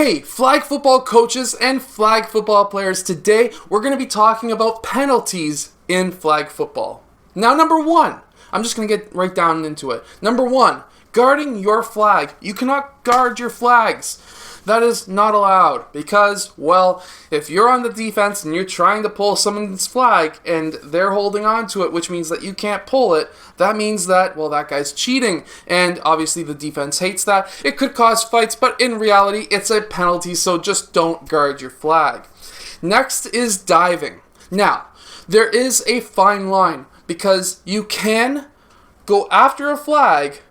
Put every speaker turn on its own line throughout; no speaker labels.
Hey, flag football coaches and flag football players, today we're going to be talking about penalties in flag football. Now, number one, I'm just going to get right down into it. Number one, guarding your flag. You cannot guard your flags. That is not allowed because, well, if you're on the defense and you're trying to pull someone's flag and they're holding on to it, which means that you can't pull it, that means that, well, that guy's cheating. And obviously the defense hates that. It could cause fights, but in reality, it's a penalty, so just don't guard your flag. Next is diving. Now, there is a fine line because you can go after a flag,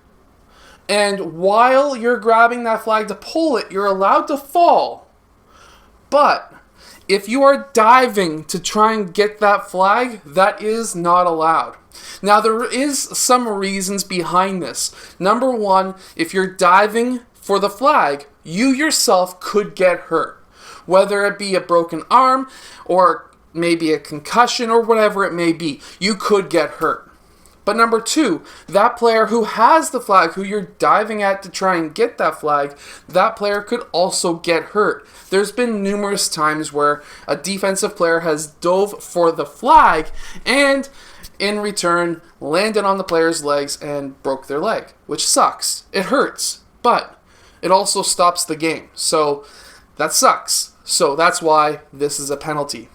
and while you're grabbing that flag to pull it, you're allowed to fall. But if you are diving to try and get that flag, that is not allowed. Now, there is some reasons behind this. Number one, if you're diving for the flag, you yourself could get hurt. Whether it be a broken arm or maybe a concussion or whatever it may be, you could get hurt. But number two, that player who has the flag, who you're diving at to try and get that flag, that player could also get hurt. There's been numerous times where a defensive player has dove for the flag and in return landed on the player's legs and broke their leg, which sucks. It hurts, but it also stops the game. So that sucks. So that's why this is a penalty.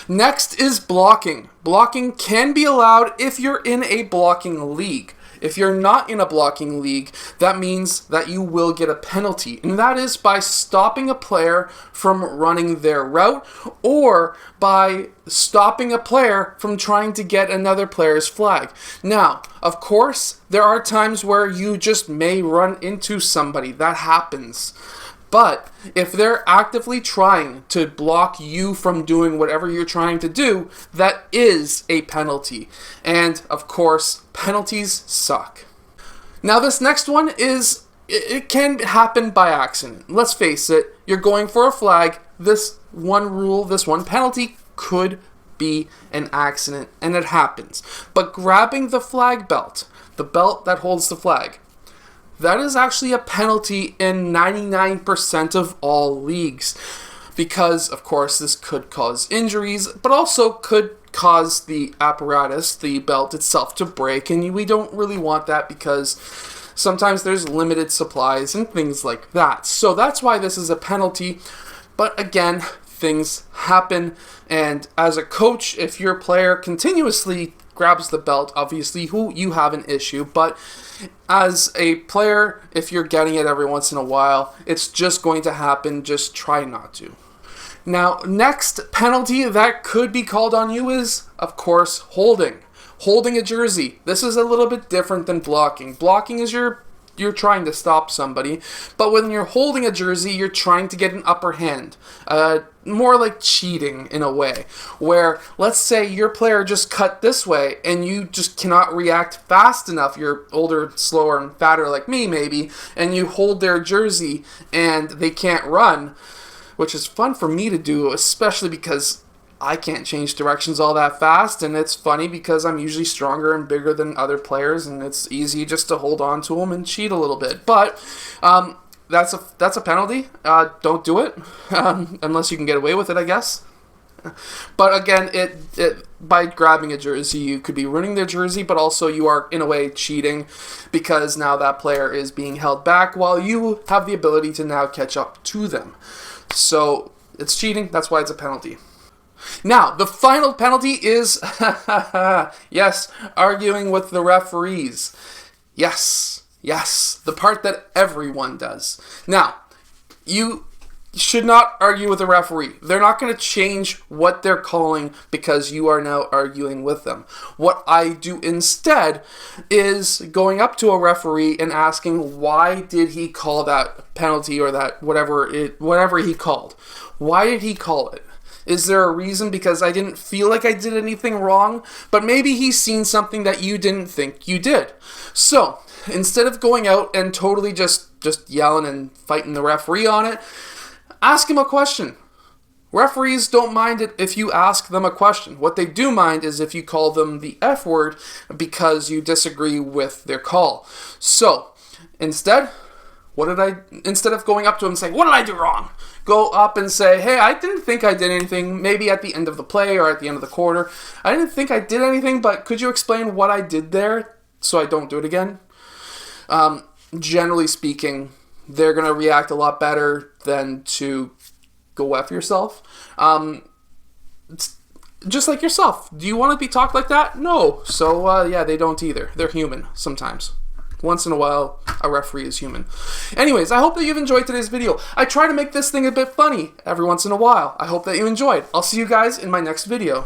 Next is blocking. Blocking can be allowed if you're in a blocking league. If you're not in a blocking league, that means that you will get a penalty. And that is by stopping a player from running their route or by stopping a player from trying to get another player's flag. Now, of course, there are times where you just may run into somebody. That happens. But if they're actively trying to block you from doing whatever you're trying to do, that is a penalty. And of course, penalties suck. Now this next one it can happen by accident. Let's face it, you're going for a flag. This one rule, this one penalty could be an accident, and it happens. But grabbing the flag belt, the belt that holds the flag, that is actually a penalty in 99% of all leagues because, of course, this could cause injuries, but also could cause the apparatus, the belt itself, to break, and we don't really want that because sometimes there's limited supplies and things like that. So that's why this is a penalty, but again, things happen, and as a coach, if your player continuously grabs the belt, obviously you have an issue, but as a player, if you're getting it every once in a while, it's just going to happen. Just try not to. Now, next penalty that could be called on you is, of course, holding a jersey. This is a little bit different than blocking. Blocking is you're trying to stop somebody, but when you're holding a jersey, you're trying to get an upper hand. More like cheating in a way, where let's say your player just cut this way and you just cannot react fast enough. You're older, slower, and fatter like me maybe, and you hold their jersey and they can't run, which is fun for me to do, especially because I can't change directions all that fast, and it's funny because I'm usually stronger and bigger than other players, and it's easy just to hold on to them and cheat a little bit. But that's a penalty. Don't do it unless you can get away with it, I guess. But again, it by grabbing a jersey, you could be ruining their jersey, but also you are in a way cheating because now that player is being held back while you have the ability to now catch up to them. So it's cheating. That's why it's a penalty. Now, the final penalty is, yes, arguing with the referees. Yes, the part that everyone does. Now, you should not argue with the referee. They're not going to change what they're calling because you are now arguing with them. What I do instead is going up to a referee and asking, why did he call that penalty or that whatever he called? Why did he call it? Is there a reason? Because I didn't feel like I did anything wrong, but maybe he's seen something that you didn't think you did. So, instead of going out and totally just yelling and fighting the referee on it, ask him a question. Referees don't mind it if you ask them a question. What they do mind is if you call them the F word because you disagree with their call. So, instead, Instead of going up to him and saying, what did I do wrong? Go up and say, hey, I didn't think I did anything, maybe at the end of the play or at the end of the quarter. I didn't think I did anything, but could you explain what I did there so I don't do it again? Generally speaking, they're going to react a lot better than to go F yourself. It's just like yourself. Do you want to be talked like that? No. So, yeah, they don't either. They're human sometimes. Once in a while, a referee is human. Anyways, I hope that you've enjoyed today's video. I try to make this thing a bit funny every once in a while. I hope that you enjoyed. I'll see you guys in my next video.